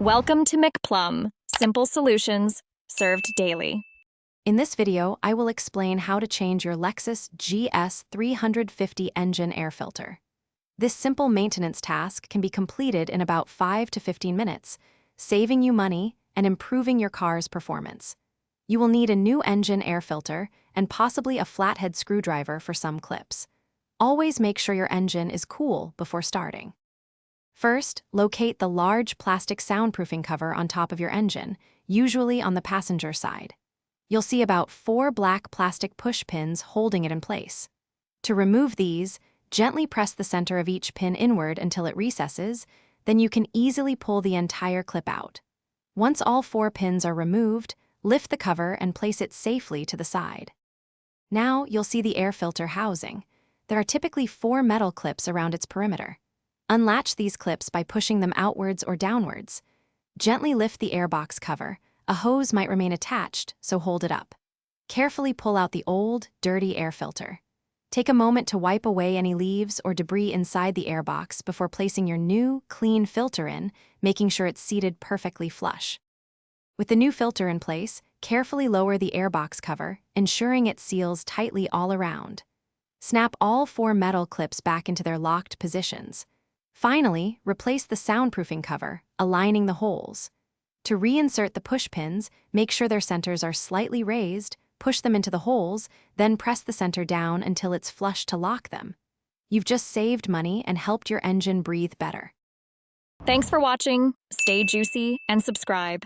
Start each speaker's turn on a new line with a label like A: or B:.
A: Welcome to McPlum, simple solutions served daily.
B: In this video, I will explain how to change your Lexus GS 350 engine air filter. This simple maintenance task can be completed in about 5 to 15 minutes, saving you money and improving your car's performance. You will need a new engine air filter and possibly a flathead screwdriver for some clips. Always make sure your engine is cool before starting. First, locate the large plastic soundproofing cover on top of your engine, usually on the passenger side. You'll see about 4 black plastic push pins holding it in place. To remove these, gently press the center of each pin inward until it recesses, then you can easily pull the entire clip out. Once all 4 pins are removed, lift the cover and place it safely to the side. Now you'll see the air filter housing. There are typically 4 metal clips around its perimeter. Unlatch these clips by pushing them outwards or downwards. Gently lift the airbox cover. A hose might remain attached, so hold it up. Carefully pull out the old, dirty air filter. Take a moment to wipe away any leaves or debris inside the airbox before placing your new, clean filter in, making sure it's seated perfectly flush. With the new filter in place, carefully lower the airbox cover, ensuring it seals tightly all around. Snap all 4 metal clips back into their locked positions. Finally, replace the soundproofing cover, aligning the holes. To reinsert the push pins, make sure their centers are slightly raised, push them into the holes, then press the center down until it's flush to lock them. You've just saved money and helped your engine breathe better.
A: Thanks for watching. Stay juicy and subscribe.